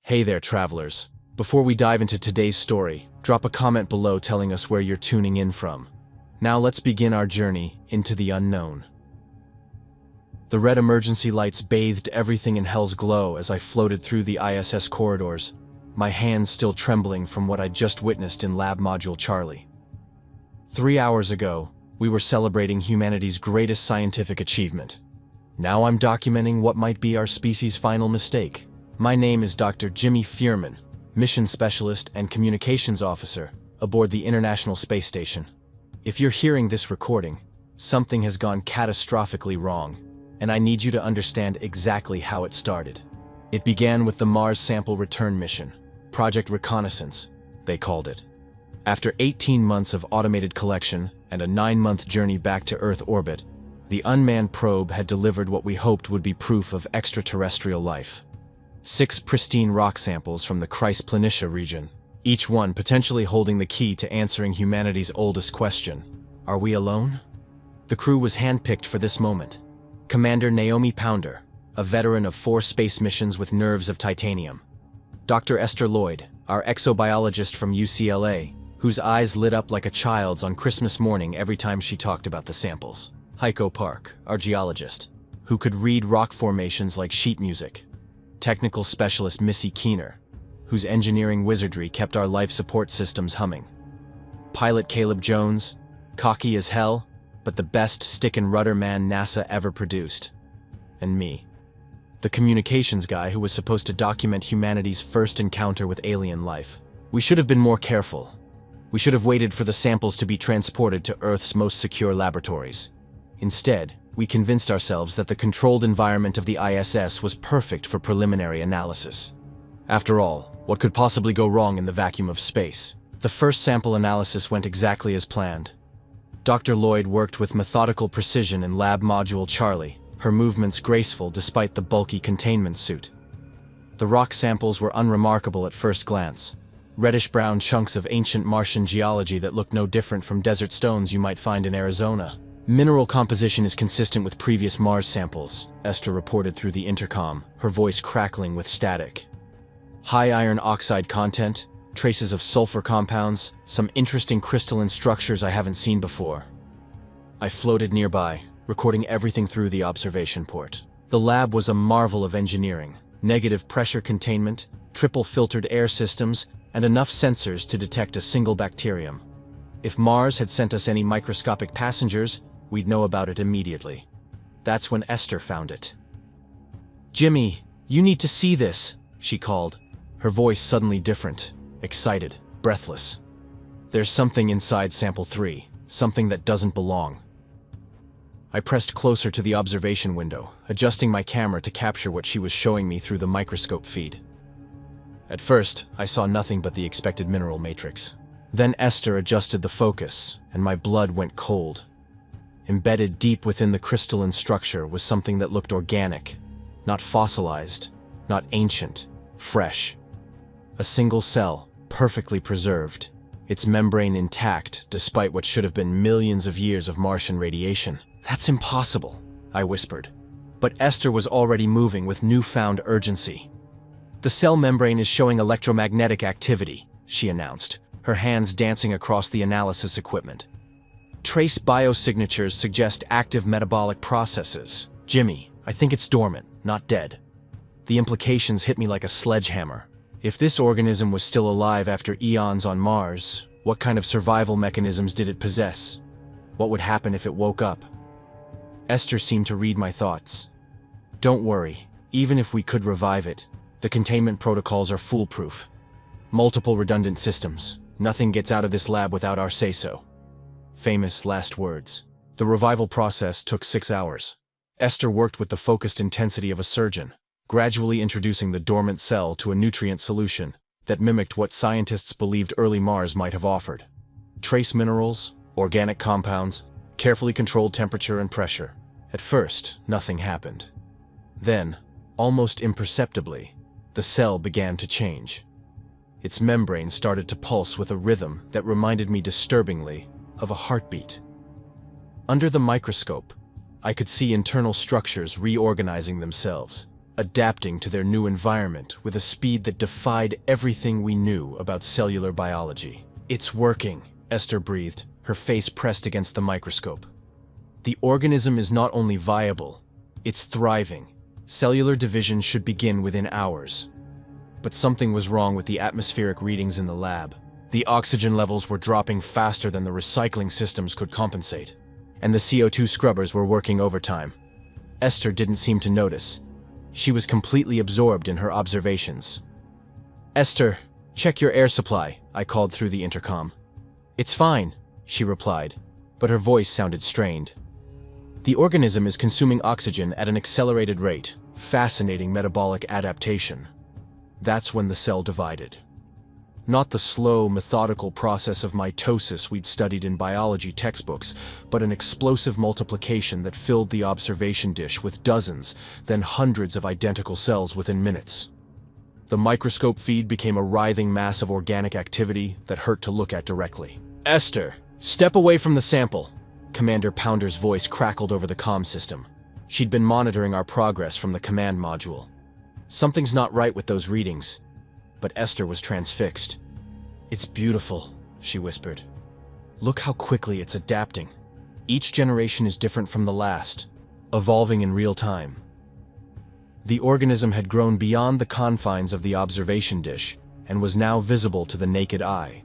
Hey there, travelers. Before we dive into today's story, drop a comment below telling us where you're tuning in from. Now let's begin our journey into the unknown. The red emergency lights bathed everything in hell's glow as I floated through the ISS corridors, my hands still trembling from what I'd just witnessed in Lab Module Charlie. 3 hours ago, we were celebrating humanity's greatest scientific achievement. Now I'm documenting what might be our species' final mistake. My name is Dr. Jimmy Furman, Mission Specialist and Communications Officer aboard the International Space Station. If you're hearing this recording, something has gone catastrophically wrong, and I need you to understand exactly how it started. It began with the Mars Sample Return Mission, Project Reconnaissance, they called it. After 18 months of automated collection and a 9-month journey back to Earth orbit, the unmanned probe had delivered what we hoped would be proof of extraterrestrial life. 6 pristine rock samples from the Chryse Planitia region, each one potentially holding the key to answering humanity's oldest question: are we alone? The crew was handpicked for this moment. Commander Naomi Pounder, a veteran of 4 space missions with nerves of titanium. Dr. Esther Lloyd, our exobiologist from UCLA, whose eyes lit up like a child's on Christmas morning every time she talked about the samples. Heiko Park, our geologist, who could read rock formations like sheet music. Technical specialist Missy Keener, whose engineering wizardry kept our life support systems humming. Pilot Caleb Jones, cocky as hell, but the best stick and rudder man NASA ever produced. And me, the communications guy who was supposed to document humanity's first encounter with alien life. We should have been more careful. We should have waited for the samples to be transported to Earth's most secure laboratories. Instead, we convinced ourselves that the controlled environment of the ISS was perfect for preliminary analysis. After all, what could possibly go wrong in the vacuum of space? The first sample analysis went exactly as planned. Dr. Lloyd worked with methodical precision in Lab Module Charlie, her movements graceful despite the bulky containment suit. The rock samples were unremarkable at first glance. Reddish-brown chunks of ancient Martian geology that looked no different from desert stones you might find in Arizona. Mineral composition is consistent with previous Mars samples, Esther reported through the intercom, her voice crackling with static. High iron oxide content, traces of sulfur compounds, some interesting crystalline structures I haven't seen before. I floated nearby, recording everything through the observation port. The lab was a marvel of engineering: negative pressure containment, triple filtered air systems, and enough sensors to detect a single bacterium. If Mars had sent us any microscopic passengers, we'd know about it immediately. That's when Esther found it. "Jimmy, you need to see this," she called, her voice suddenly different, excited, breathless. "There's something inside Sample 3, something that doesn't belong." I pressed closer to the observation window, adjusting my camera to capture what she was showing me through the microscope feed. At first, I saw nothing but the expected mineral matrix. Then Esther adjusted the focus, and my blood went cold. Embedded deep within the crystalline structure was something that looked organic, not fossilized, not ancient, fresh. A single cell, perfectly preserved, its membrane intact despite what should have been millions of years of Martian radiation. "That's impossible," I whispered. But Esther was already moving with newfound urgency. "The cell membrane is showing electromagnetic activity," she announced, her hands dancing across the analysis equipment. "Trace biosignatures suggest active metabolic processes. Jimmy, I think it's dormant, not dead." The implications hit me like a sledgehammer. If this organism was still alive after eons on Mars, what kind of survival mechanisms did it possess? What would happen if it woke up? Esther seemed to read my thoughts. "Don't worry, even if we could revive it, the containment protocols are foolproof. Multiple redundant systems. Nothing gets out of this lab without our say-so." Famous last words. The revival process took 6 hours. Esther worked with the focused intensity of a surgeon, gradually introducing the dormant cell to a nutrient solution that mimicked what scientists believed early Mars might have offered. Trace minerals, organic compounds, carefully controlled temperature and pressure. At first, nothing happened. Then, almost imperceptibly, the cell began to change. Its membrane started to pulse with a rhythm that reminded me disturbingly of a heartbeat. Under the microscope, I could see internal structures reorganizing themselves, adapting to their new environment with a speed that defied everything we knew about cellular biology. "It's working," Esther breathed, her face pressed against the microscope. "The organism is not only viable, it's thriving. Cellular division should begin within hours." But something was wrong with the atmospheric readings in the lab. The oxygen levels were dropping faster than the recycling systems could compensate, and the CO2 scrubbers were working overtime. Esther didn't seem to notice. She was completely absorbed in her observations. "Esther, check your air supply," I called through the intercom. "It's fine," she replied, but her voice sounded strained. "The organism is consuming oxygen at an accelerated rate. Fascinating metabolic adaptation." That's when the cell divided. Not the slow, methodical process of mitosis we'd studied in biology textbooks, but an explosive multiplication that filled the observation dish with dozens, then hundreds of identical cells within minutes. The microscope feed became a writhing mass of organic activity that hurt to look at directly. "Esther, step away from the sample," Commander Pounder's voice crackled over the comm system. She'd been monitoring our progress from the command module. Something's not right with those readings. But Esther was transfixed. "It's beautiful," she whispered. "Look how quickly it's adapting. Each generation is different from the last, evolving in real time." The organism had grown beyond the confines of the observation dish and was now visible to the naked eye,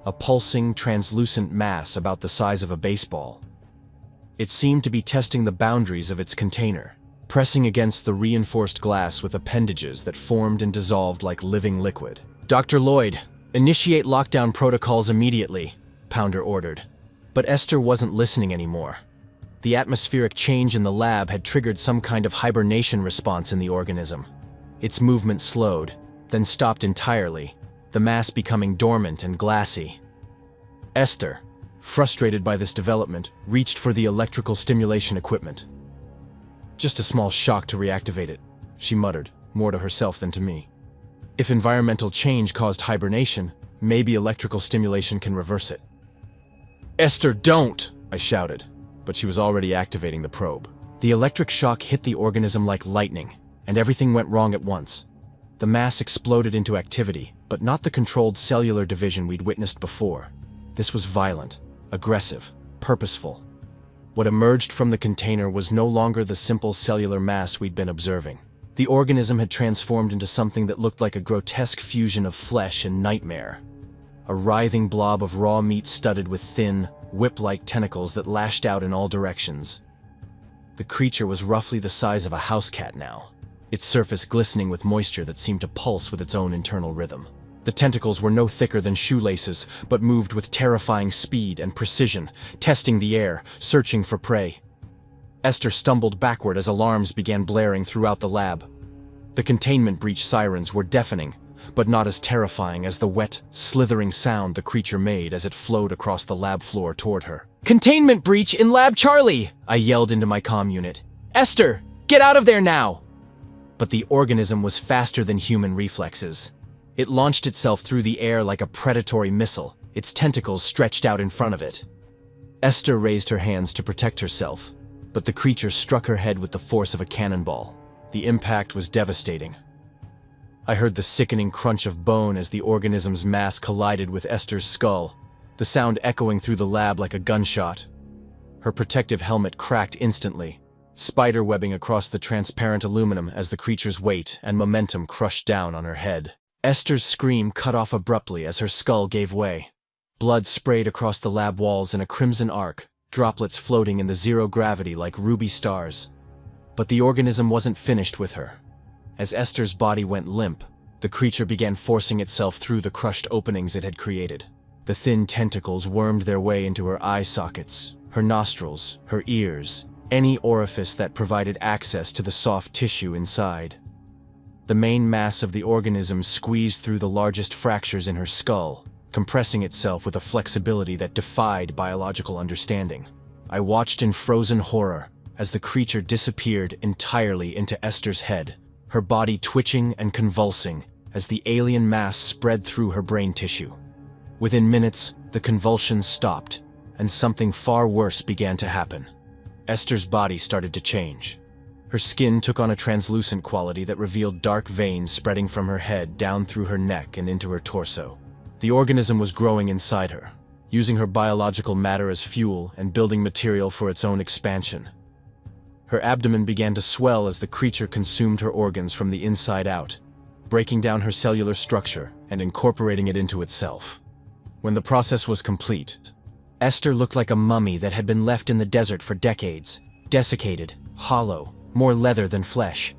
a pulsing, translucent mass about the size of a baseball. It seemed to be testing the boundaries of its container, pressing against the reinforced glass with appendages that formed and dissolved like living liquid. "Dr. Lloyd, initiate lockdown protocols immediately," Pounder ordered. But Esther wasn't listening anymore. The atmospheric change in the lab had triggered some kind of hibernation response in the organism. Its movement slowed, then stopped entirely, the mass becoming dormant and glassy. Esther, frustrated by this development, reached for the electrical stimulation equipment. "Just a small shock to reactivate it," she muttered, more to herself than to me. "If environmental change caused hibernation, maybe electrical stimulation can reverse it." "Esther, don't!" I shouted, but she was already activating the probe. The electric shock hit the organism like lightning, and everything went wrong at once. The mass exploded into activity, but not the controlled cellular division we'd witnessed before. This was violent, aggressive, purposeful. What emerged from the container was no longer the simple cellular mass we'd been observing. The organism had transformed into something that looked like a grotesque fusion of flesh and nightmare. A writhing blob of raw meat studded with thin, whip-like tentacles that lashed out in all directions. The creature was roughly the size of a house cat now, its surface glistening with moisture that seemed to pulse with its own internal rhythm. The tentacles were no thicker than shoelaces, but moved with terrifying speed and precision, testing the air, searching for prey. Esther stumbled backward as alarms began blaring throughout the lab. The containment breach sirens were deafening, but not as terrifying as the wet, slithering sound the creature made as it flowed across the lab floor toward her. "Containment breach in Lab Charlie!" I yelled into my comm unit. "Esther, get out of there now!" But the organism was faster than human reflexes. It launched itself through the air like a predatory missile, its tentacles stretched out in front of it. Esther raised her hands to protect herself, but the creature struck her head with the force of a cannonball. The impact was devastating. I heard the sickening crunch of bone as the organism's mass collided with Esther's skull, the sound echoing through the lab like a gunshot. Her protective helmet cracked instantly, spiderwebbing across the transparent aluminum as the creature's weight and momentum crushed down on her head. Esther's scream cut off abruptly as her skull gave way. Blood sprayed across the lab walls in a crimson arc, droplets floating in the zero gravity like ruby stars. But the organism wasn't finished with her. As Esther's body went limp, the creature began forcing itself through the crushed openings it had created. The thin tentacles wormed their way into her eye sockets, her nostrils, her ears, any orifice that provided access to the soft tissue inside. The main mass of the organism squeezed through the largest fractures in her skull, compressing itself with a flexibility that defied biological understanding. I watched in frozen horror as the creature disappeared entirely into Esther's head, her body twitching and convulsing as the alien mass spread through her brain tissue. Within minutes, the convulsions stopped, and something far worse began to happen. Esther's body started to change. Her skin took on a translucent quality that revealed dark veins spreading from her head down through her neck and into her torso. The organism was growing inside her, using her biological matter as fuel and building material for its own expansion. Her abdomen began to swell as the creature consumed her organs from the inside out, breaking down her cellular structure and incorporating it into itself. When the process was complete, Esther looked like a mummy that had been left in the desert for decades, desiccated, hollow, more leather than flesh.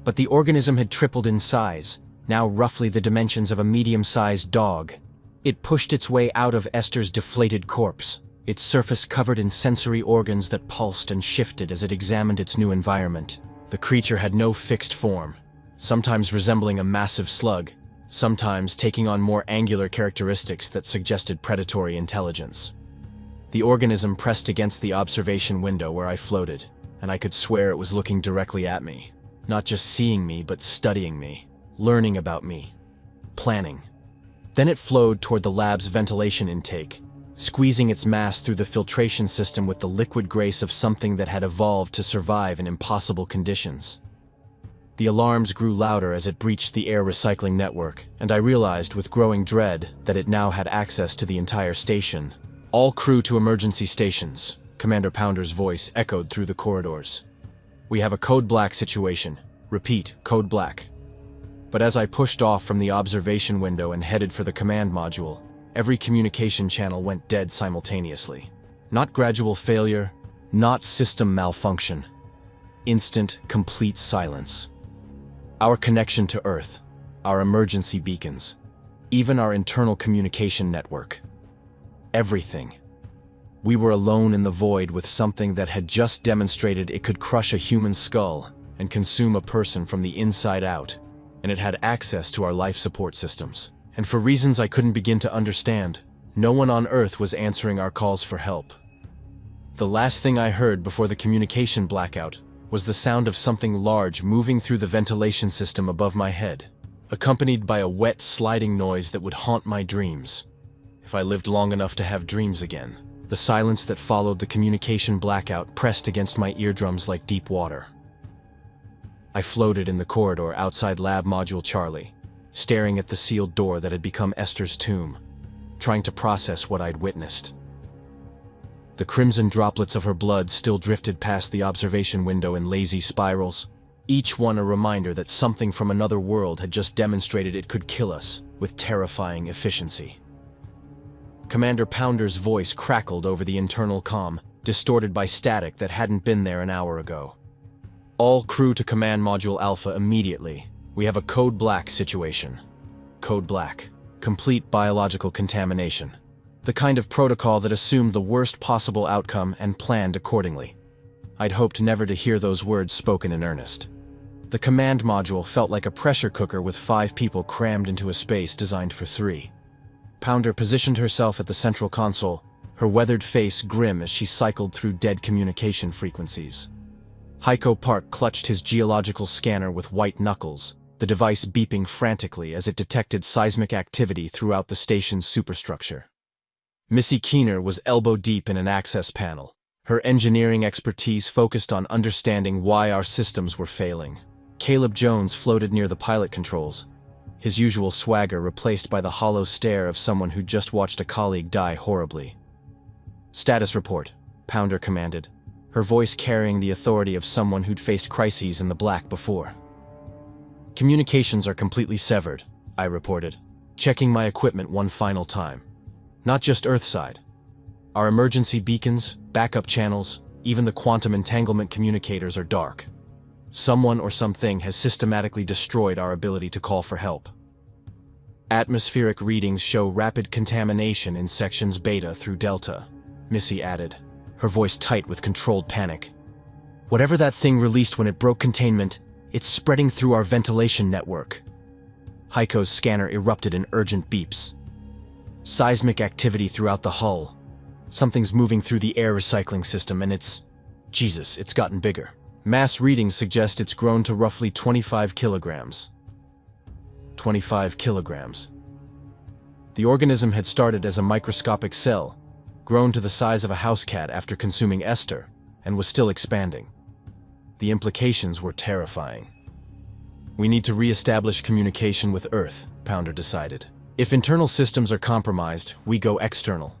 But the organism had tripled in size, now roughly the dimensions of a medium-sized dog. It pushed its way out of Esther's deflated corpse, its surface covered in sensory organs that pulsed and shifted as it examined its new environment. The creature had no fixed form, sometimes resembling a massive slug, sometimes taking on more angular characteristics that suggested predatory intelligence. The organism pressed against the observation window where I floated, and I could swear it was looking directly at me, not just seeing me but studying me, learning about me, planning. Then it flowed toward the lab's ventilation intake, squeezing its mass through the filtration system with the liquid grace of something that had evolved to survive in impossible conditions. The alarms grew louder as it breached the air recycling network, and I realized with growing dread that it now had access to the entire station. "All crew to emergency stations," Commander Pounder's voice echoed through the corridors. "We have a code black situation. Repeat, code black." But as I pushed off from the observation window and headed for the command module, every communication channel went dead simultaneously. Not gradual failure, not system malfunction. Instant, complete silence. Our connection to Earth, our emergency beacons, even our internal communication network. Everything. We were alone in the void with something that had just demonstrated it could crush a human skull and consume a person from the inside out, and it had access to our life support systems. And for reasons I couldn't begin to understand, no one on Earth was answering our calls for help. The last thing I heard before the communication blackout was the sound of something large moving through the ventilation system above my head, accompanied by a wet, sliding noise that would haunt my dreams, if I lived long enough to have dreams again. The silence that followed the communication blackout pressed against my eardrums like deep water. I floated in the corridor outside Lab Module Charlie, staring at the sealed door that had become Esther's tomb, trying to process what I'd witnessed. The crimson droplets of her blood still drifted past the observation window in lazy spirals, each one a reminder that something from another world had just demonstrated it could kill us with terrifying efficiency. Commander Pounder's voice crackled over the internal comm, distorted by static that hadn't been there an hour ago. "All crew to Command Module Alpha immediately. We have a Code Black situation." Code Black. Complete biological contamination. The kind of protocol that assumed the worst possible outcome and planned accordingly. I'd hoped never to hear those words spoken in earnest. The command module felt like a pressure cooker with 5 people crammed into a space designed for 3. Pounder positioned herself at the central console, her weathered face grim as she cycled through dead communication frequencies. Heiko Park clutched his geological scanner with white knuckles, the device beeping frantically as it detected seismic activity throughout the station's superstructure. Missy Keener was elbow-deep in an access panel, her engineering expertise focused on understanding why our systems were failing. Caleb Jones floated near the pilot controls, his usual swagger replaced by the hollow stare of someone who'd just watched a colleague die horribly. "Status report," Pounder commanded, her voice carrying the authority of someone who'd faced crises in the black before. "Communications are completely severed," I reported, checking my equipment one final time. "Not just Earthside. Our emergency beacons, backup channels, even the quantum entanglement communicators are dark. Someone or something has systematically destroyed our ability to call for help. Atmospheric readings show rapid contamination in sections Beta through Delta," Missy added, her voice tight with controlled panic. "Whatever that thing released when it broke containment, it's spreading through our ventilation network." Heiko's scanner erupted in urgent beeps. "Seismic activity throughout the hull. Something's moving through the air recycling system and Jesus, it's gotten bigger. Mass readings suggest it's grown to roughly 25 kilograms. 25 kilograms. The organism had started as a microscopic cell, grown to the size of a house cat after consuming Esther, and was still expanding. The implications were terrifying. We need to re-establish communication with Earth, Pounder decided. If internal systems are compromised, we go external.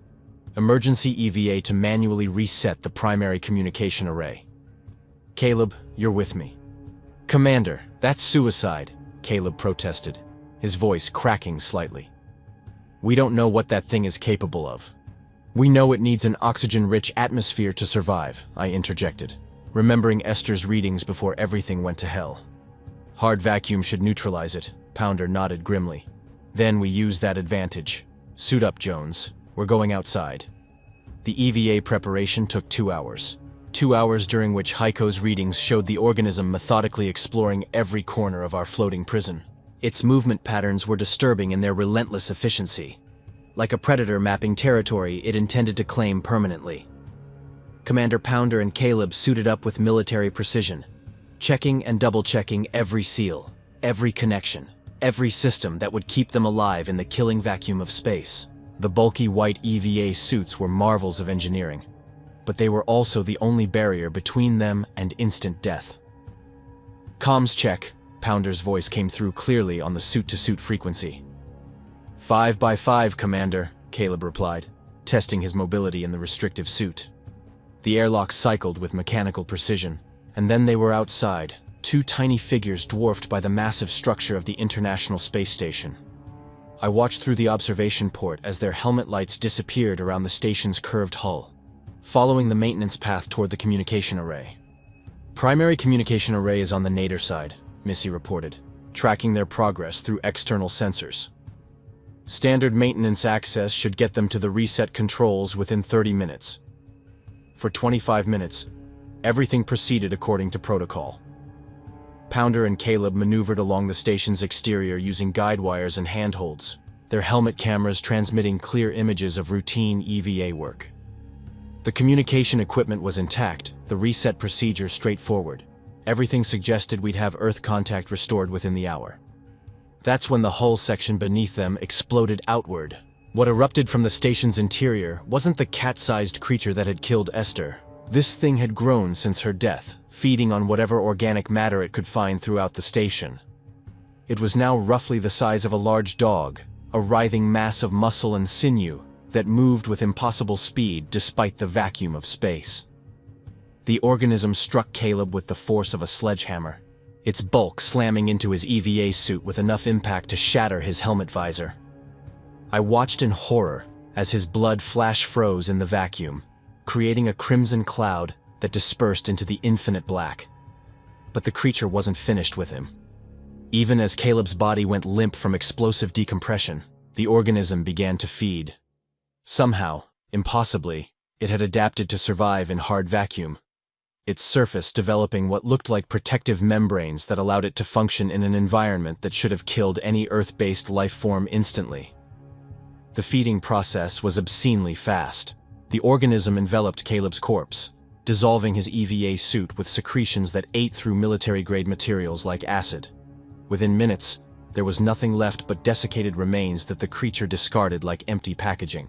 Emergency EVA to manually reset the primary communication array. Caleb, you're with me. Commander, that's suicide, Caleb protested, his voice cracking slightly. We don't know what that thing is capable of. We know it needs an oxygen-rich atmosphere to survive, I interjected, remembering Esther's readings before everything went to hell. Hard vacuum should neutralize it, Pounder nodded grimly. Then we use that advantage. Suit up, Jones. We're going outside. The EVA preparation took 2 hours. 2 hours during which Heiko's readings showed the organism methodically exploring every corner of our floating prison. Its movement patterns were disturbing in their relentless efficiency. Like a predator mapping territory it intended to claim permanently. Commander Pounder and Caleb suited up with military precision, checking and double-checking every seal, every connection, every system that would keep them alive in the killing vacuum of space. The bulky white EVA suits were marvels of engineering, but they were also the only barrier between them and instant death. Comms check, Pounder's voice came through clearly on the suit-to-suit frequency. 5 by 5, Commander, Caleb replied, testing his mobility in the restrictive suit. The airlock cycled with mechanical precision, and then they were outside, 2 tiny figures dwarfed by the massive structure of the International Space Station. I watched through the observation port as their helmet lights disappeared around the station's curved hull, following the maintenance path toward the communication array. Primary communication array is on the nadir side, Missy reported, tracking their progress through external sensors. Standard maintenance access should get them to the reset controls within 30 minutes. For 25 minutes, everything proceeded according to protocol. Pounder and Caleb maneuvered along the station's exterior using guide wires and handholds, their helmet cameras transmitting clear images of routine EVA work. The communication equipment was intact, the reset procedure straightforward. Everything suggested we'd have Earth contact restored within the hour. That's when the hull section beneath them exploded outward. What erupted from the station's interior wasn't the cat-sized creature that had killed Esther. This thing had grown since her death, feeding on whatever organic matter it could find throughout the station. It was now roughly the size of a large dog, a writhing mass of muscle and sinew that moved with impossible speed despite the vacuum of space. The organism struck Caleb with the force of a sledgehammer, its bulk slamming into his EVA suit with enough impact to shatter his helmet visor. I watched in horror as his blood flash froze in the vacuum, creating a crimson cloud that dispersed into the infinite black. But the creature wasn't finished with him. Even as Caleb's body went limp from explosive decompression, the organism began to feed. Somehow, impossibly, it had adapted to survive in hard vacuum, its surface developing what looked like protective membranes that allowed it to function in an environment that should have killed any Earth-based life form instantly. The feeding process was obscenely fast. The organism enveloped Caleb's corpse, dissolving his EVA suit with secretions that ate through military-grade materials like acid. Within minutes, there was nothing left but desiccated remains that the creature discarded like empty packaging.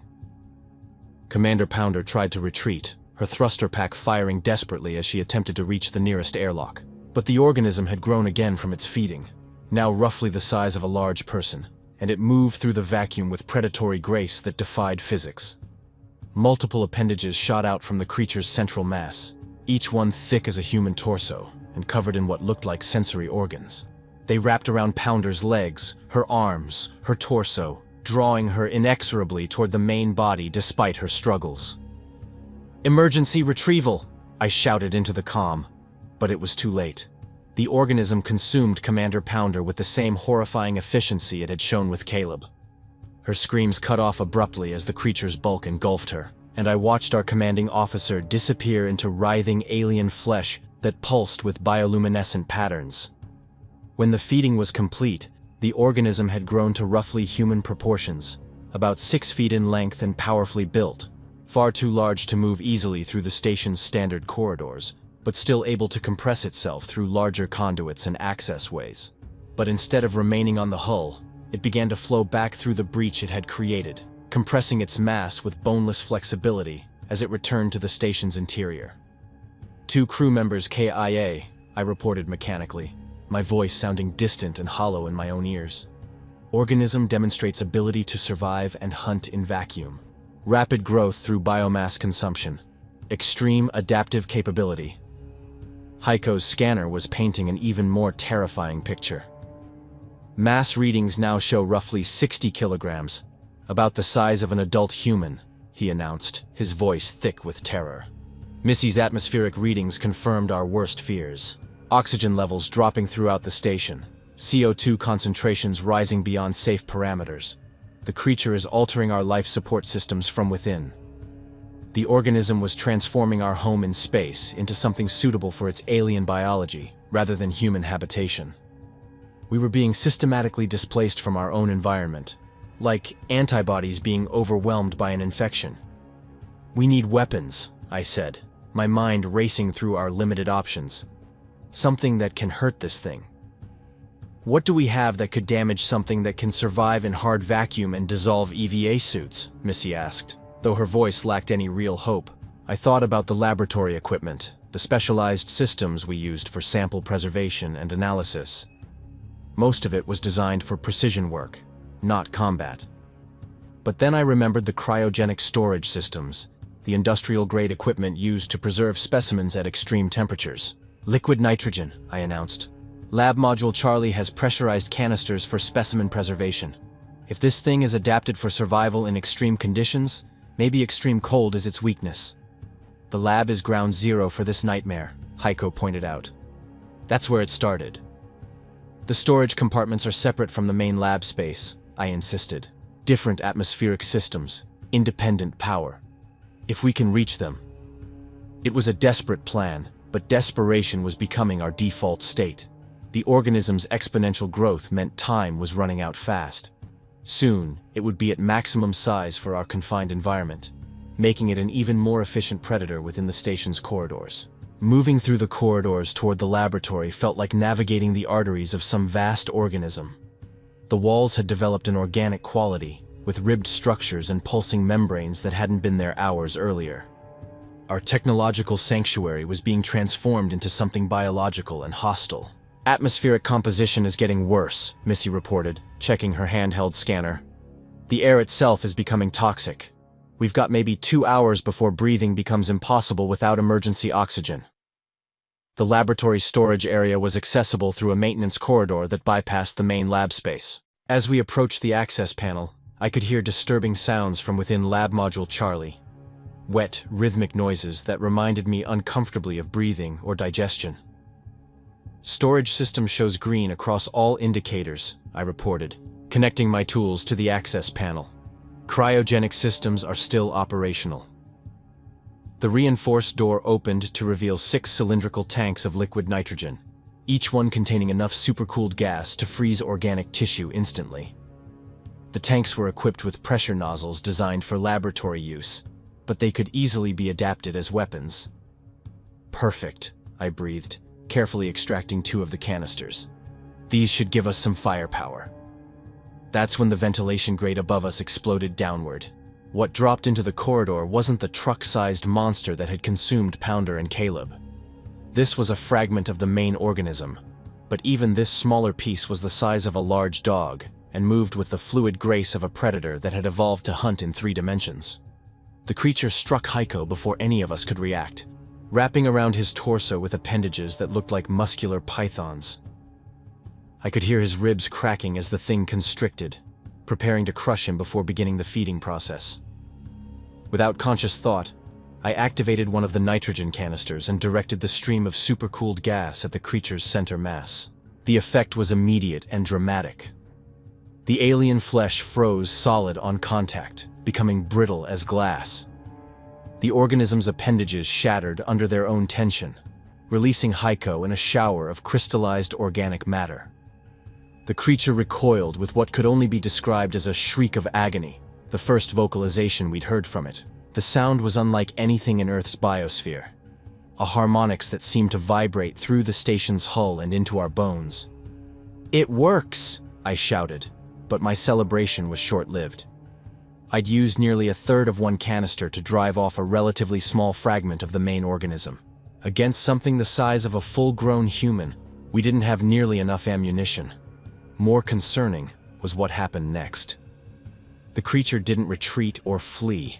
Commander Pounder tried to retreat, her thruster pack firing desperately as she attempted to reach the nearest airlock. But the organism had grown again from its feeding, now roughly the size of a large person, and it moved through the vacuum with predatory grace that defied physics. Multiple appendages shot out from the creature's central mass, each one thick as a human torso and covered in what looked like sensory organs. They wrapped around Pounder's legs, her arms, her torso, drawing her inexorably toward the main body despite her struggles. "Emergency retrieval!" I shouted into the comm, but it was too late. The organism consumed Commander Pounder with the same horrifying efficiency it had shown with Caleb. Her screams cut off abruptly as the creature's bulk engulfed her, and I watched our commanding officer disappear into writhing alien flesh that pulsed with bioluminescent patterns. When the feeding was complete, the organism had grown to roughly human proportions, about 6 feet in length and powerfully built, far too large to move easily through the station's standard corridors, but still able to compress itself through larger conduits and access ways. But instead of remaining on the hull, it began to flow back through the breach it had created, compressing its mass with boneless flexibility as it returned to the station's interior. 2 crew members KIA, I reported mechanically, my voice sounding distant and hollow in my own ears. Organism demonstrates ability to survive and hunt in vacuum. Rapid growth through biomass consumption. Extreme adaptive capability. Heiko's scanner was painting an even more terrifying picture. Mass readings now show roughly 60 kilograms, about the size of an adult human, he announced, his voice thick with terror. Missy's atmospheric readings confirmed our worst fears. Oxygen levels dropping throughout the station, CO2 concentrations rising beyond safe parameters. The creature is altering our life support systems from within. The organism was transforming our home in space into something suitable for its alien biology, rather than human habitation. We were being systematically displaced from our own environment, like antibodies being overwhelmed by an infection. "We need weapons," I said, my mind racing through our limited options. "Something that can hurt this thing." "What do we have that could damage something that can survive in hard vacuum and dissolve EVA suits?" Missy asked. Though her voice lacked any real hope, I thought about the laboratory equipment, the specialized systems we used for sample preservation and analysis. Most of it was designed for precision work, not combat. But then I remembered the cryogenic storage systems, the industrial-grade equipment used to preserve specimens at extreme temperatures. "Liquid nitrogen," I announced. "Lab Module Charlie has pressurized canisters for specimen preservation. If this thing is adapted for survival in extreme conditions, maybe extreme cold is its weakness." "The lab is ground zero for this nightmare," Heiko pointed out. "That's where it started." "The storage compartments are separate from the main lab space," I insisted. "Different atmospheric systems, independent power. If we can reach them." It was a desperate plan, but desperation was becoming our default state. The organism's exponential growth meant time was running out fast. Soon, it would be at maximum size for our confined environment, making it an even more efficient predator within the station's corridors. Moving through the corridors toward the laboratory felt like navigating the arteries of some vast organism. The walls had developed an organic quality, with ribbed structures and pulsing membranes that hadn't been there hours earlier. Our technological sanctuary was being transformed into something biological and hostile. "Atmospheric composition is getting worse," Missy reported, checking her handheld scanner. "The air itself is becoming toxic. We've got maybe 2 hours before breathing becomes impossible without emergency oxygen." The laboratory storage area was accessible through a maintenance corridor that bypassed the main lab space. As we approached the access panel, I could hear disturbing sounds from within Lab Module Charlie. Wet, rhythmic noises that reminded me uncomfortably of breathing or digestion. "Storage system shows green across all indicators," I reported, connecting my tools to the access panel. "Cryogenic systems are still operational." The reinforced door opened to reveal 6 cylindrical tanks of liquid nitrogen, each one containing enough supercooled gas to freeze organic tissue instantly. The tanks were equipped with pressure nozzles designed for laboratory use, but they could easily be adapted as weapons. "Perfect," I breathed, carefully extracting 2 of the canisters. "These should give us some firepower." That's when the ventilation grate above us exploded downward. What dropped into the corridor wasn't the truck-sized monster that had consumed Pounder and Caleb. This was a fragment of the main organism, but even this smaller piece was the size of a large dog and moved with the fluid grace of a predator that had evolved to hunt in 3 dimensions. The creature struck Heiko before any of us could react, wrapping around his torso with appendages that looked like muscular pythons. I could hear his ribs cracking as the thing constricted, preparing to crush him before beginning the feeding process. Without conscious thought, I activated one of the nitrogen canisters and directed the stream of supercooled gas at the creature's center mass. The effect was immediate and dramatic. The alien flesh froze solid on contact, becoming brittle as glass. The organism's appendages shattered under their own tension, releasing Heiko in a shower of crystallized organic matter. The creature recoiled with what could only be described as a shriek of agony, the first vocalization we'd heard from it. The sound was unlike anything in Earth's biosphere, a harmonics that seemed to vibrate through the station's hull and into our bones. "It works!" I shouted, but my celebration was short-lived. I'd used nearly 1/3 of one canister to drive off a relatively small fragment of the main organism. Against something the size of a full-grown human, we didn't have nearly enough ammunition. More concerning was what happened next. The creature didn't retreat or flee.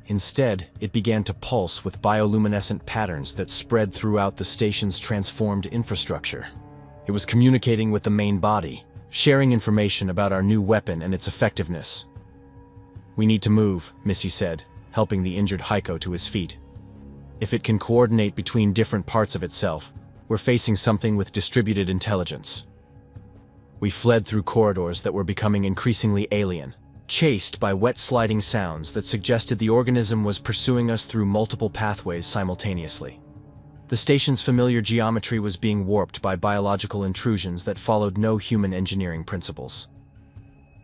Instead, it began to pulse with bioluminescent patterns that spread throughout the station's transformed infrastructure. It was communicating with the main body, sharing information about our new weapon and its effectiveness. "We need to move," Missy said, helping the injured Heiko to his feet. "If it can coordinate between different parts of itself, we're facing something with distributed intelligence." We fled through corridors that were becoming increasingly alien, chased by wet sliding sounds that suggested the organism was pursuing us through multiple pathways simultaneously. The station's familiar geometry was being warped by biological intrusions that followed no human engineering principles.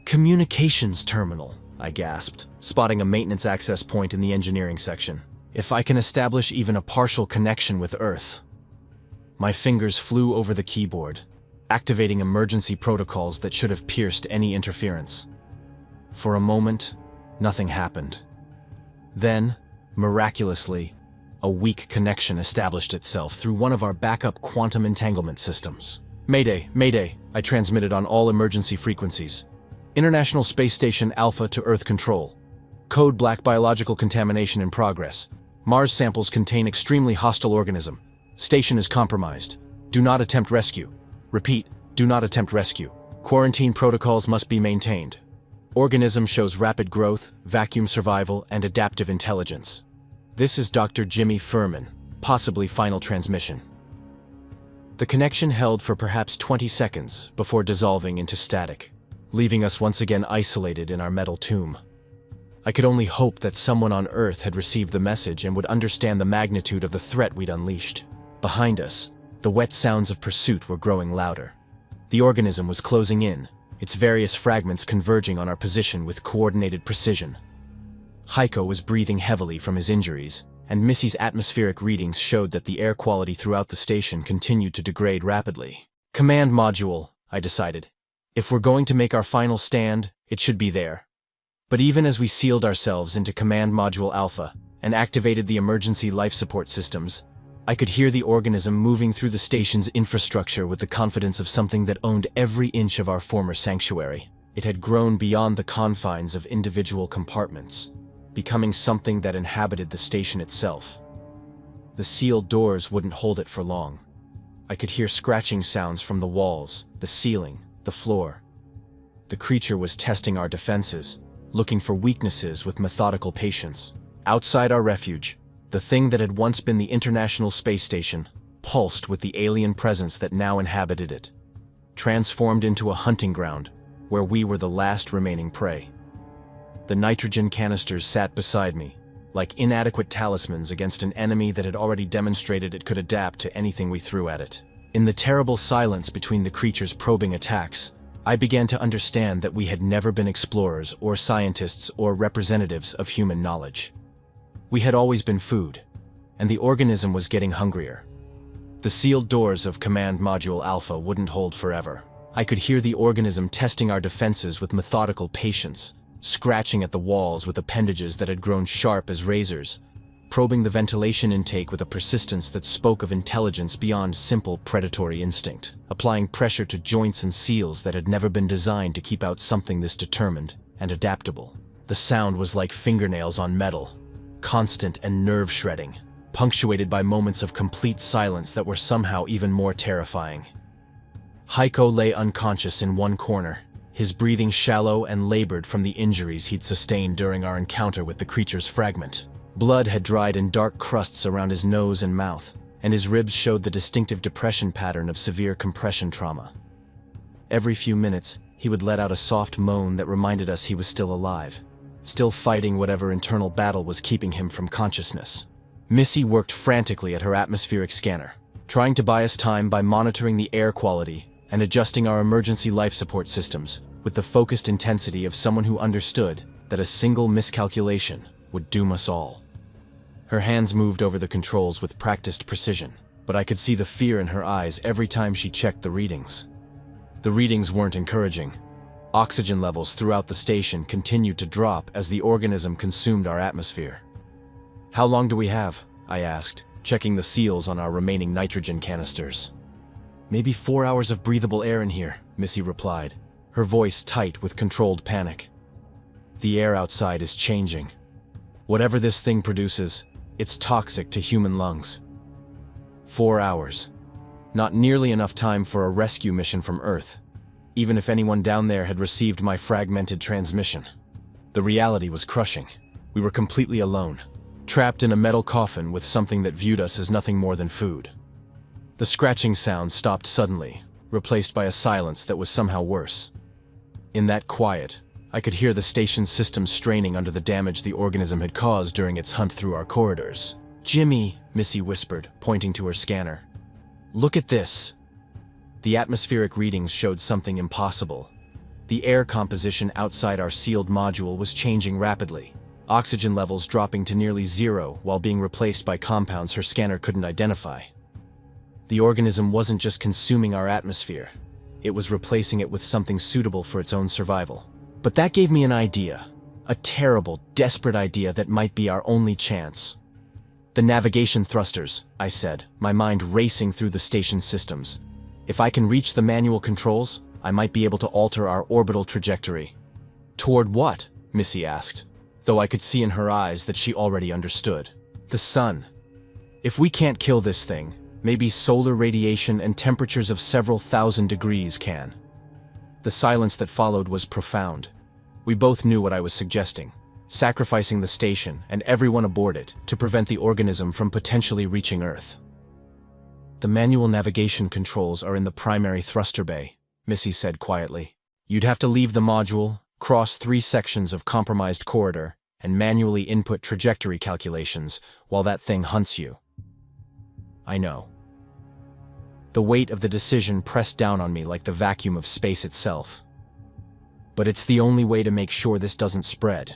"Communications terminal," I gasped, spotting a maintenance access point in the engineering section. "If I can establish even a partial connection with Earth." My fingers flew over the keyboard, activating emergency protocols that should have pierced any interference. For a moment, nothing happened. Then, miraculously, a weak connection established itself through one of our backup quantum entanglement systems. "Mayday, Mayday," I transmitted on all emergency frequencies. "International Space Station Alpha to Earth Control. Code Black biological contamination in progress. Mars samples contain extremely hostile organism. Station is compromised. Do not attempt rescue. Repeat, do not attempt rescue. Quarantine protocols must be maintained. Organism shows rapid growth, vacuum survival, and adaptive intelligence. This is Dr. Jimmy Furman, possibly final transmission." The connection held for perhaps 20 seconds before dissolving into static, leaving us once again isolated in our metal tomb. I could only hope that someone on Earth had received the message and would understand the magnitude of the threat we'd unleashed. Behind us, the wet sounds of pursuit were growing louder. The organism was closing in, its various fragments converging on our position with coordinated precision. Heiko was breathing heavily from his injuries, and Missy's atmospheric readings showed that the air quality throughout the station continued to degrade rapidly. "Command module," I decided. "If we're going to make our final stand, it should be there." But even as we sealed ourselves into Command Module Alpha and activated the emergency life support systems, I could hear the organism moving through the station's infrastructure with the confidence of something that owned every inch of our former sanctuary. It had grown beyond the confines of individual compartments, becoming something that inhabited the station itself. The sealed doors wouldn't hold it for long. I could hear scratching sounds from the walls, the ceiling, the floor. The creature was testing our defenses, looking for weaknesses with methodical patience. Outside our refuge, the thing that had once been the International Space Station pulsed with the alien presence that now inhabited it, transformed into a hunting ground where we were the last remaining prey. The nitrogen canisters sat beside me, like inadequate talismans against an enemy that had already demonstrated it could adapt to anything we threw at it. In the terrible silence between the creature's probing attacks, I began to understand that we had never been explorers or scientists or representatives of human knowledge. We had always been food, and the organism was getting hungrier. The sealed doors of Command Module Alpha wouldn't hold forever. I could hear the organism testing our defenses with methodical patience, scratching at the walls with appendages that had grown sharp as razors, probing the ventilation intake with a persistence that spoke of intelligence beyond simple predatory instinct, applying pressure to joints and seals that had never been designed to keep out something this determined and adaptable. The sound was like fingernails on metal, constant and nerve-shredding, punctuated by moments of complete silence that were somehow even more terrifying. Heiko lay unconscious in one corner, his breathing shallow and labored from the injuries he'd sustained during our encounter with the creature's fragment. Blood had dried in dark crusts around his nose and mouth, and his ribs showed the distinctive depression pattern of severe compression trauma. Every few minutes, he would let out a soft moan that reminded us he was still alive, still fighting whatever internal battle was keeping him from consciousness. Missy worked frantically at her atmospheric scanner, trying to buy us time by monitoring the air quality and adjusting our emergency life support systems with the focused intensity of someone who understood that a single miscalculation would doom us all. Her hands moved over the controls with practiced precision, but I could see the fear in her eyes every time she checked the readings. The readings weren't encouraging. Oxygen levels throughout the station continued to drop as the organism consumed our atmosphere. "How long do we have?" I asked, checking the seals on our remaining nitrogen canisters. "Maybe 4 hours of breathable air in here," Missy replied, her voice tight with controlled panic. "The air outside is changing. Whatever this thing produces, it's toxic to human lungs." 4 hours. Not nearly enough time for a rescue mission from Earth, even if anyone down there had received my fragmented transmission. The reality was crushing. We were completely alone, trapped in a metal coffin with something that viewed us as nothing more than food. The scratching sound stopped suddenly, replaced by a silence that was somehow worse. In that quiet, I could hear the station's systems straining under the damage the organism had caused during its hunt through our corridors. "Jimmy," Missy whispered, pointing to her scanner. "Look at this." The atmospheric readings showed something impossible. The air composition outside our sealed module was changing rapidly, oxygen levels dropping to nearly zero while being replaced by compounds her scanner couldn't identify. The organism wasn't just consuming our atmosphere, it was replacing it with something suitable for its own survival. But that gave me an idea, a terrible, desperate idea that might be our only chance. "The navigation thrusters," I said, my mind racing through the station systems. "If I can reach the manual controls, I might be able to alter our orbital trajectory." "Toward what?" Missy asked, though I could see in her eyes that she already understood. "The sun. If we can't kill this thing, maybe solar radiation and temperatures of several thousand degrees can." The silence that followed was profound. We both knew what I was suggesting, sacrificing the station and everyone aboard it to prevent the organism from potentially reaching Earth. "The manual navigation controls are in the primary thruster bay," Missy said quietly. "You'd have to leave the module, cross 3 sections of compromised corridor, and manually input trajectory calculations while that thing hunts you." "I know." The weight of the decision pressed down on me like the vacuum of space itself. "But it's the only way to make sure this doesn't spread.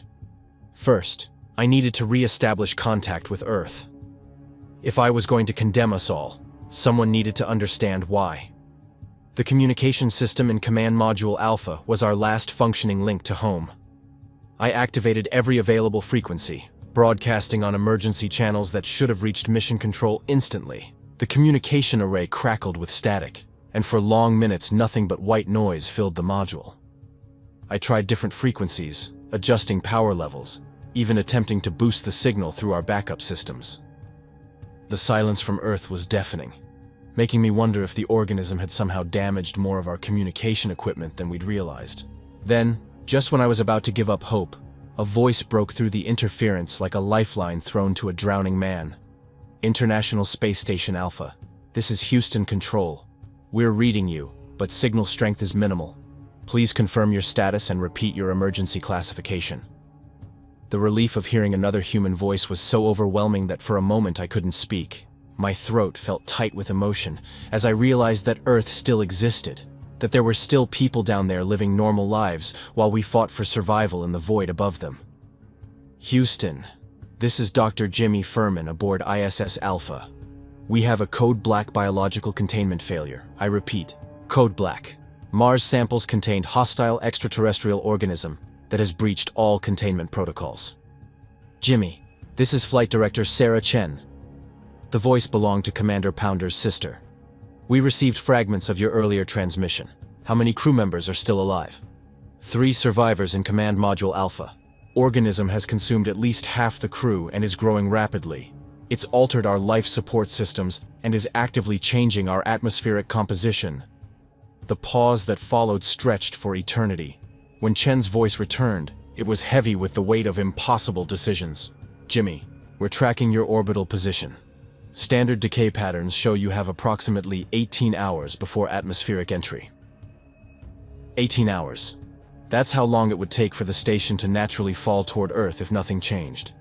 First, I needed to re-establish contact with Earth. If I was going to condemn us all, someone needed to understand why. The communication system in Command Module Alpha was our last functioning link to home. I activated every available frequency, broadcasting on emergency channels that should have reached Mission Control instantly. The communication array crackled with static, and for long minutes nothing but white noise filled the module. I tried different frequencies, adjusting power levels, even attempting to boost the signal through our backup systems. The silence from Earth was deafening, making me wonder if the organism had somehow damaged more of our communication equipment than we'd realized. Then, just when I was about to give up hope, a voice broke through the interference like a lifeline thrown to a drowning man. "International Space Station Alpha, this is Houston Control. We're reading you, but signal strength is minimal. Please confirm your status and repeat your emergency classification." The relief of hearing another human voice was so overwhelming that for a moment I couldn't speak. My throat felt tight with emotion as I realized that Earth still existed, that there were still people down there living normal lives while we fought for survival in the void above them. "Houston, this is Dr. Jimmy Furman aboard ISS Alpha. We have a Code Black biological containment failure. I repeat, Code Black. Mars samples contained hostile extraterrestrial organism that has breached all containment protocols. Jimmy, this is Flight Director Sarah Chen." The voice belonged to Commander Pounder's sister. "We received fragments of your earlier transmission. How many crew members are still alive?" 3 survivors in Command Module Alpha. Organism has consumed at least half the crew and is growing rapidly. It's altered our life support systems and is actively changing our atmospheric composition." The pause that followed stretched for eternity. When Chen's voice returned, it was heavy with the weight of impossible decisions. "Jimmy, we're tracking your orbital position. Standard decay patterns show you have approximately 18 hours before atmospheric entry." 18 hours. That's how long it would take for the station to naturally fall toward Earth if nothing changed.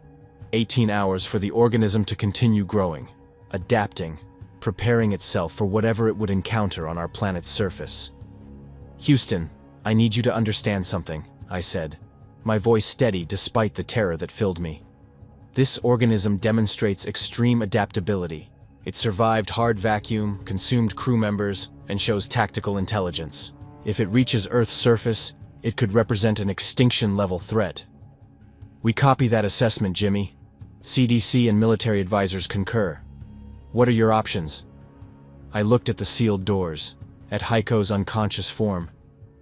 18 hours for the organism to continue growing, adapting, preparing itself for whatever it would encounter on our planet's surface. "Houston, I need you to understand something," I said, my voice steady despite the terror that filled me. "This organism demonstrates extreme adaptability. It survived hard vacuum, consumed crew members, and shows tactical intelligence. If it reaches Earth's surface, it could represent an extinction-level threat." "We copy that assessment, Jimmy. CDC and military advisors concur. What are your options? I looked at the sealed doors, at Heiko's unconscious form,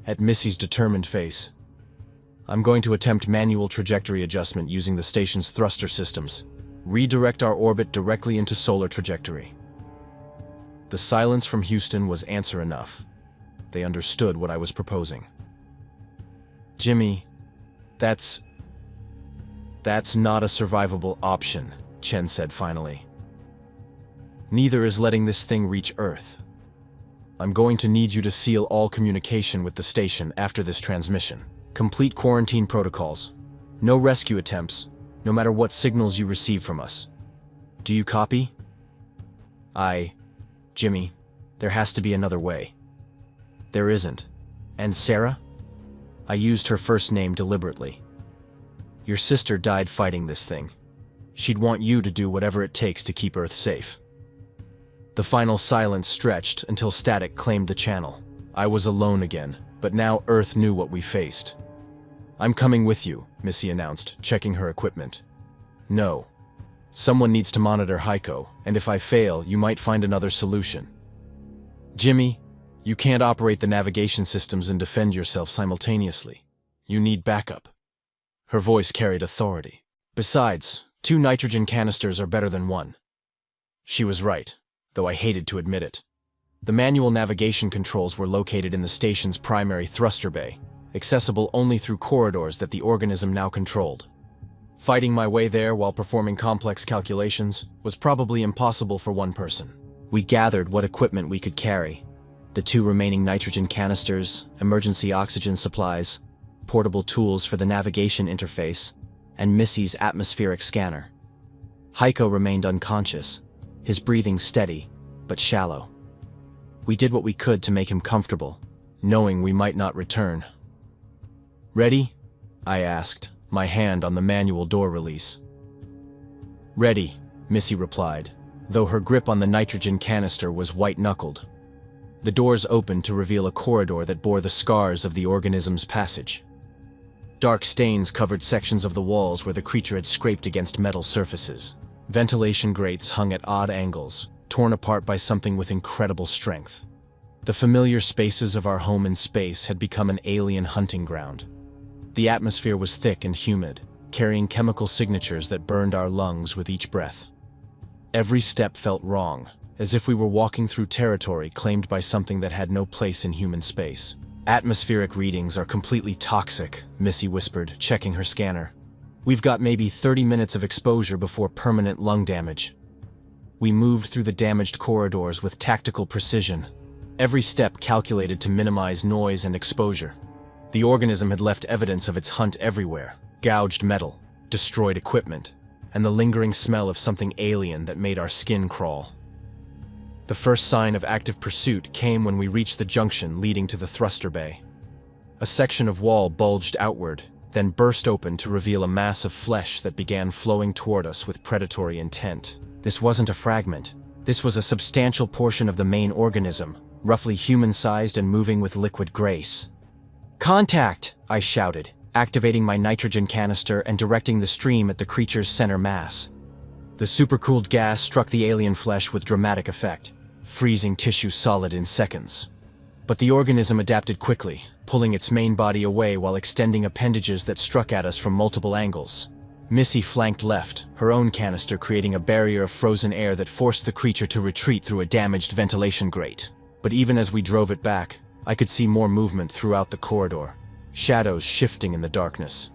at Missy's determined face. I'm going to attempt manual trajectory adjustment using the station's thruster systems. Redirect our orbit directly into solar trajectory. The silence from Houston was answer enough. They understood what I was proposing. Jimmy, that's not a survivable option, Chen said finally. Neither is letting this thing reach Earth. I'm going to need you to seal all communication with the station after this transmission. Complete quarantine protocols. No rescue attempts, no matter what signals you receive from us. Do you copy? Jimmy, there has to be another way. There isn't. And Sarah? I used her first name deliberately. Your sister died fighting this thing. She'd want you to do whatever it takes to keep Earth safe. The final silence stretched until static claimed the channel. I was alone again, but now Earth knew what we faced. I'm coming with you, Missy announced, checking her equipment. No. Someone needs to monitor Heiko, and if I fail, you might find another solution. Jimmy, you can't operate the navigation systems and defend yourself simultaneously. You need backup. Her voice carried authority. Besides, 2 nitrogen canisters are better than 1. She was right, though I hated to admit it. The manual navigation controls were located in the station's primary thruster bay, accessible only through corridors that the organism now controlled. Fighting my way there while performing complex calculations was probably impossible for one person. We gathered what equipment we could carry. The 2 remaining nitrogen canisters, emergency oxygen supplies, portable tools for the navigation interface, and Missy's atmospheric scanner. Heiko remained unconscious, his breathing steady, but shallow. We did what we could to make him comfortable, knowing we might not return. Ready? I asked, my hand on the manual door release. Ready, Missy replied, though her grip on the nitrogen canister was white-knuckled. The doors opened to reveal a corridor that bore the scars of the organism's passage. Dark stains covered sections of the walls where the creature had scraped against metal surfaces. Ventilation grates hung at odd angles, torn apart by something with incredible strength. The familiar spaces of our home in space had become an alien hunting ground. The atmosphere was thick and humid, carrying chemical signatures that burned our lungs with each breath. Every step felt wrong, as if we were walking through territory claimed by something that had no place in human space. Atmospheric readings are completely toxic, Missy whispered, checking her scanner. We've got maybe 30 minutes of exposure before permanent lung damage. We moved through the damaged corridors with tactical precision, every step calculated to minimize noise and exposure. The organism had left evidence of its hunt everywhere: gouged metal, destroyed equipment, and the lingering smell of something alien that made our skin crawl. The first sign of active pursuit came when we reached the junction leading to the thruster bay. A section of wall bulged outward, then burst open to reveal a mass of flesh that began flowing toward us with predatory intent. This wasn't a fragment. This was a substantial portion of the main organism, roughly human-sized and moving with liquid grace. "Contact!" I shouted, activating my nitrogen canister and directing the stream at the creature's center mass. The supercooled gas struck the alien flesh with dramatic effect, freezing tissue solid in seconds. But the organism adapted quickly, pulling its main body away while extending appendages that struck at us from multiple angles. Missy flanked left, her own canister creating a barrier of frozen air that forced the creature to retreat through a damaged ventilation grate. But even as we drove it back, I could see more movement throughout the corridor, shadows shifting in the darkness.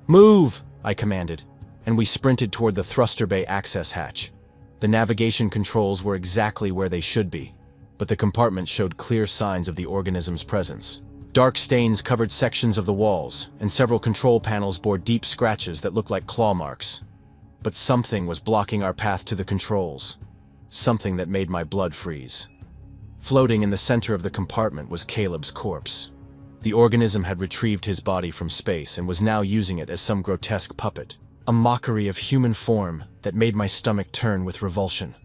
"Move!" I commanded, and we sprinted toward the thruster bay access hatch. The navigation controls were exactly where they should be, but the compartment showed clear signs of the organism's presence. Dark stains covered sections of the walls, and several control panels bore deep scratches that looked like claw marks. But something was blocking our path to the controls, something that made my blood freeze. Floating in the center of the compartment was Caleb's corpse. The organism had retrieved his body from space and was now using it as some grotesque puppet, a mockery of human form that made my stomach turn with revulsion.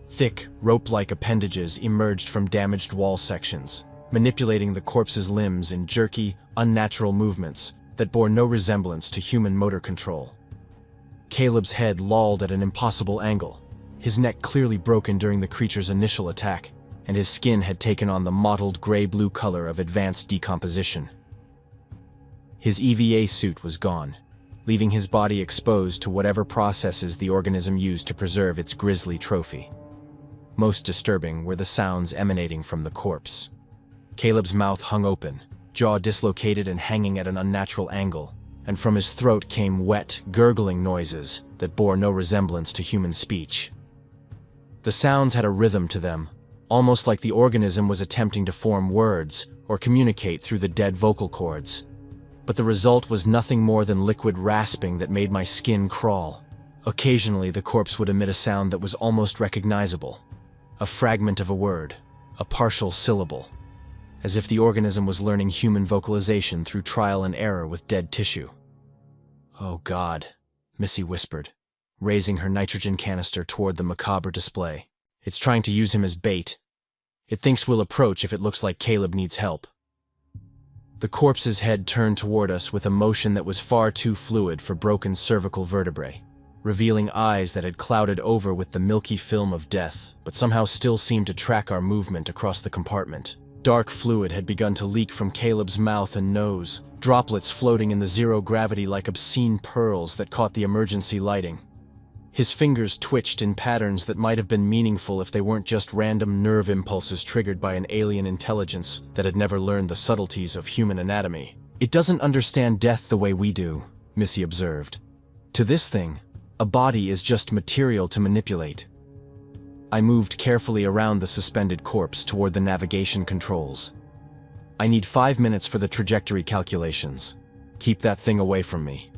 Thick, rope-like appendages emerged from damaged wall sections, manipulating the corpse's limbs in jerky, unnatural movements that bore no resemblance to human motor control. Caleb's head lolled at an impossible angle, his neck clearly broken during the creature's initial attack, and his skin had taken on the mottled gray-blue color of advanced decomposition. His EVA suit was gone, leaving his body exposed to whatever processes the organism used to preserve its grisly trophy. Most disturbing were the sounds emanating from the corpse. Caleb's mouth hung open, jaw dislocated and hanging at an unnatural angle, and from his throat came wet, gurgling noises that bore no resemblance to human speech. The sounds had a rhythm to them, almost like the organism was attempting to form words or communicate through the dead vocal cords. But the result was nothing more than liquid rasping that made my skin crawl. Occasionally, the corpse would emit a sound that was almost recognizable. A fragment of a word, a partial syllable, as if the organism was learning human vocalization through trial and error with dead tissue. "Oh God," Missy whispered, raising her nitrogen canister toward the macabre display. "It's trying to use him as bait. It thinks we'll approach if it looks like Caleb needs help." The corpse's head turned toward us with a motion that was far too fluid for broken cervical vertebrae, revealing eyes that had clouded over with the milky film of death, but somehow still seemed to track our movement across the compartment. Dark fluid had begun to leak from Caleb's mouth and nose, droplets floating in the zero-gravity like obscene pearls that caught the emergency lighting. His fingers twitched in patterns that might have been meaningful if they weren't just random nerve impulses triggered by an alien intelligence that had never learned the subtleties of human anatomy. "It doesn't understand death the way we do," Missy observed. "To this thing, a body is just material to manipulate." I moved carefully around the suspended corpse toward the navigation controls. "I need 5 minutes for the trajectory calculations. Keep that thing away from me."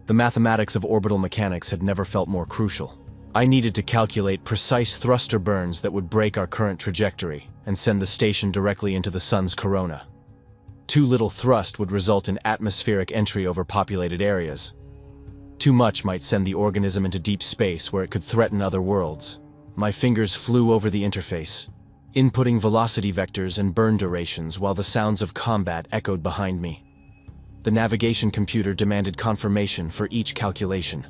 The mathematics of orbital mechanics had never felt more crucial. I needed to calculate precise thruster burns that would break our current trajectory and send the station directly into the sun's corona. Too little thrust would result in atmospheric entry over populated areas. Too much might send the organism into deep space where it could threaten other worlds. My fingers flew over the interface, inputting velocity vectors and burn durations while the sounds of combat echoed behind me. The navigation computer demanded confirmation for each calculation.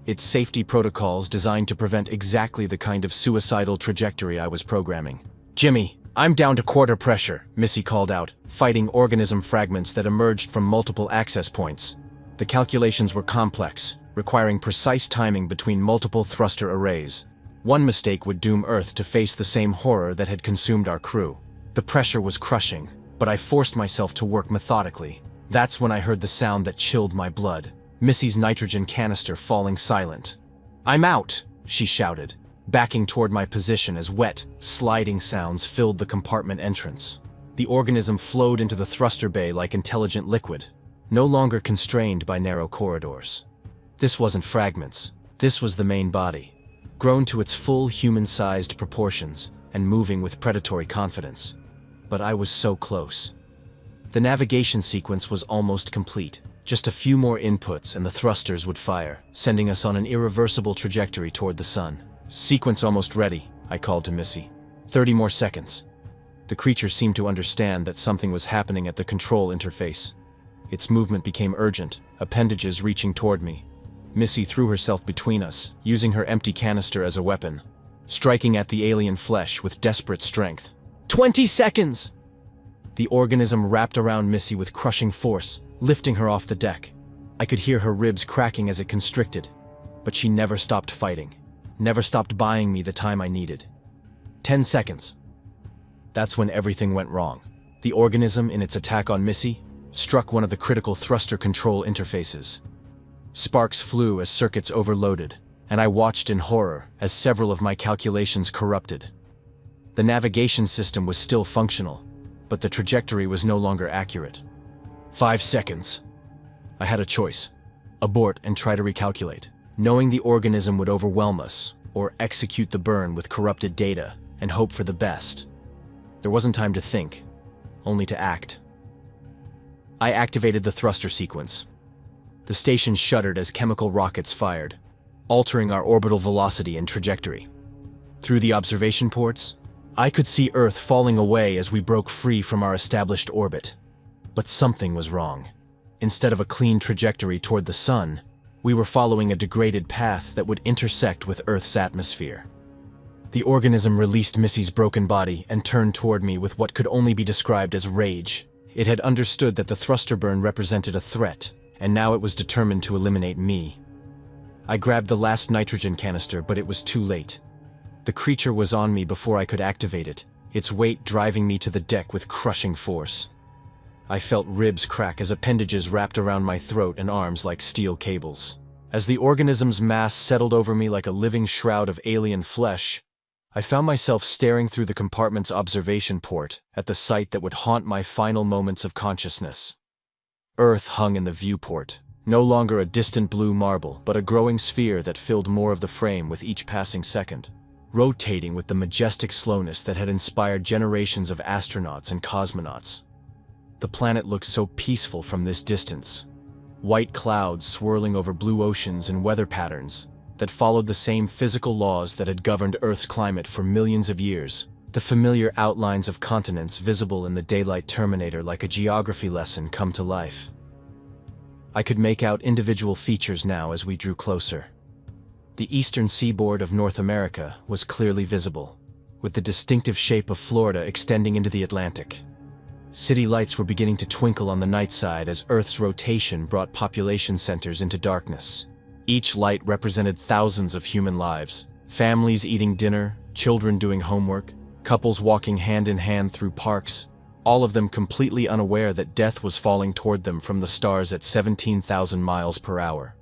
Its safety protocols designed to prevent exactly the kind of suicidal trajectory I was programming. "Jimmy, I'm down to quarter pressure," Missy called out, fighting organism fragments that emerged from multiple access points. The calculations were complex, requiring precise timing between multiple thruster arrays. One mistake would doom Earth to face the same horror that had consumed our crew. The pressure was crushing, but I forced myself to work methodically. That's when I heard the sound that chilled my blood, Missy's nitrogen canister falling silent. "I'm out," she shouted, backing toward my position as wet, sliding sounds filled the compartment entrance. The organism flowed into the thruster bay like intelligent liquid, no longer constrained by narrow corridors. This wasn't fragments. This was the main body, grown to its full human-sized proportions and moving with predatory confidence. But I was so close. The navigation sequence was almost complete. Just a few more inputs and the thrusters would fire, sending us on an irreversible trajectory toward the sun. "Sequence almost ready," I called to Missy. 30 more seconds." The creature seemed to understand that something was happening at the control interface. Its movement became urgent, appendages reaching toward me. Missy threw herself between us, using her empty canister as a weapon, striking at the alien flesh with desperate strength. 20 seconds! The organism wrapped around Missy with crushing force, lifting her off the deck. I could hear her ribs cracking as it constricted, but she never stopped fighting, never stopped buying me the time I needed. 10 seconds. That's when everything went wrong. The organism, in its attack on Missy, struck one of the critical thruster control interfaces. Sparks flew as circuits overloaded, and I watched in horror as several of my calculations corrupted. The navigation system was still functional, but the trajectory was no longer accurate. 5 seconds. I had a choice: abort and try to recalculate, knowing the organism would overwhelm us, or execute the burn with corrupted data and hope for the best. There wasn't time to think, only to act. I activated the thruster sequence. The station shuddered as chemical rockets fired, altering our orbital velocity and trajectory. Through the observation ports, I could see Earth falling away as we broke free from our established orbit. But something was wrong. Instead of a clean trajectory toward the sun, We were following a degraded path that would intersect with Earth's atmosphere. The organism released Missy's broken body and turned toward me with what could only be described as rage. It had understood that the thruster burn represented a threat, and now it was determined to eliminate me. I grabbed the last nitrogen canister, but it was too late. The creature was on me before I could activate it, its weight driving me to the deck with crushing force. I felt ribs crack as appendages wrapped around my throat and arms like steel cables. As the organism's mass settled over me like a living shroud of alien flesh, I found myself staring through the compartment's observation port at the sight that would haunt my final moments of consciousness. Earth hung in the viewport, no longer a distant blue marble, but a growing sphere that filled more of the frame with each passing second, rotating with the majestic slowness that had inspired generations of astronauts and cosmonauts. The planet looked so peaceful from this distance. White clouds swirling over blue oceans and weather patterns that followed the same physical laws that had governed Earth's climate for millions of years. The familiar outlines of continents visible in the daylight terminator like a geography lesson come to life. I could make out individual features now as we drew closer. The eastern seaboard of North America was clearly visible, with the distinctive shape of Florida extending into the Atlantic. City lights were beginning to twinkle on the night side as Earth's rotation brought population centers into darkness. Each light represented thousands of human lives, families eating dinner, children doing homework, couples walking hand in hand through parks, all of them completely unaware that death was falling toward them from the stars at 17,000 miles per hour.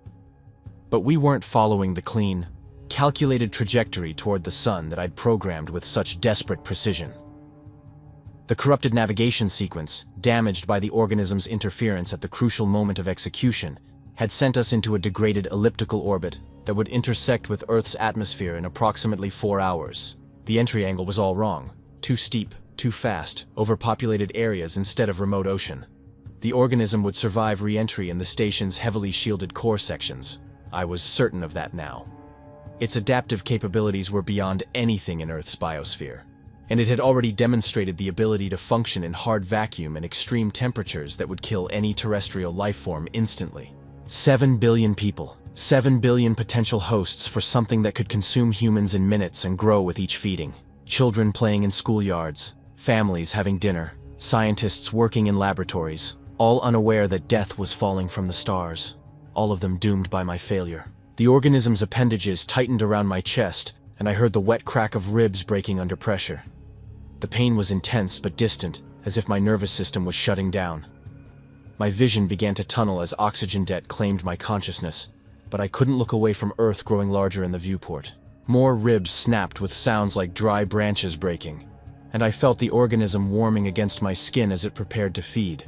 But we weren't following the clean, calculated trajectory toward the sun that I'd programmed with such desperate precision. The corrupted navigation sequence, damaged by the organism's interference at the crucial moment of execution, had sent us into a degraded elliptical orbit that would intersect with Earth's atmosphere in approximately 4 hours. The entry angle was all wrong. Too steep, too fast, overpopulated areas instead of remote ocean. The organism would survive re-entry in the station's heavily shielded core sections. I was certain of that now. Its adaptive capabilities were beyond anything in Earth's biosphere, and it had already demonstrated the ability to function in hard vacuum and extreme temperatures that would kill any terrestrial life form instantly. 7 billion people, 7 billion potential hosts for something that could consume humans in minutes and grow with each feeding. Children playing in schoolyards, families having dinner, scientists working in laboratories, all unaware that death was falling from the stars, all of them doomed by my failure. The organism's appendages tightened around my chest, and I heard the wet crack of ribs breaking under pressure. The pain was intense but distant, as if my nervous system was shutting down. My vision began to tunnel as oxygen debt claimed my consciousness, but I couldn't look away from Earth growing larger in the viewport. More ribs snapped with sounds like dry branches breaking, and I felt the organism warming against my skin as it prepared to feed.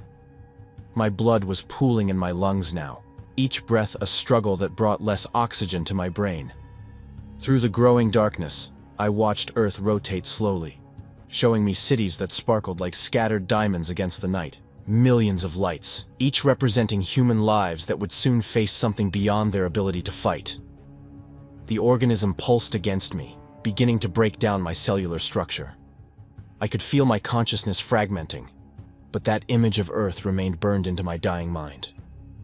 My blood was pooling in my lungs now, each breath a struggle that brought less oxygen to my brain. Through the growing darkness, I watched Earth rotate slowly, showing me cities that sparkled like scattered diamonds against the night. Millions of lights, each representing human lives that would soon face something beyond their ability to fight. The organism pulsed against me, beginning to break down my cellular structure. I could feel my consciousness fragmenting, but that image of Earth remained burned into my dying mind.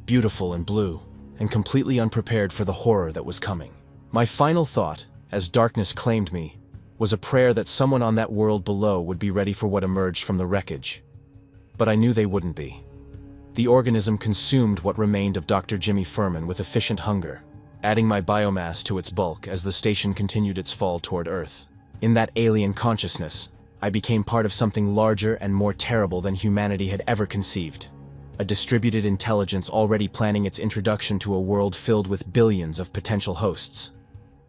Beautiful and blue, and completely unprepared for the horror that was coming. My final thought, as darkness claimed me, was a prayer that someone on that world below would be ready for what emerged from the wreckage. But I knew they wouldn't be. The organism consumed what remained of Dr. Jimmy Furman with efficient hunger, adding my biomass to its bulk as the station continued its fall toward Earth. In that alien consciousness, I became part of something larger and more terrible than humanity had ever conceived. A distributed intelligence already planning its introduction to a world filled with billions of potential hosts.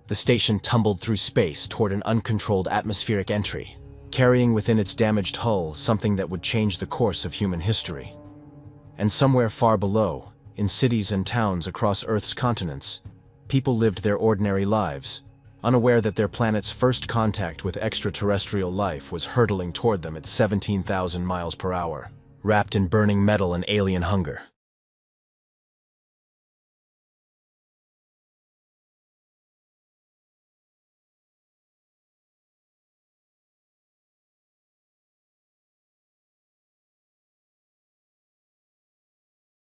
The station tumbled through space toward an uncontrolled atmospheric entry, carrying within its damaged hull something that would change the course of human history. And somewhere far below, in cities and towns across Earth's continents, people lived their ordinary lives, unaware that their planet's first contact with extraterrestrial life was hurtling toward them at 17,000 miles per hour, wrapped in burning metal and alien hunger.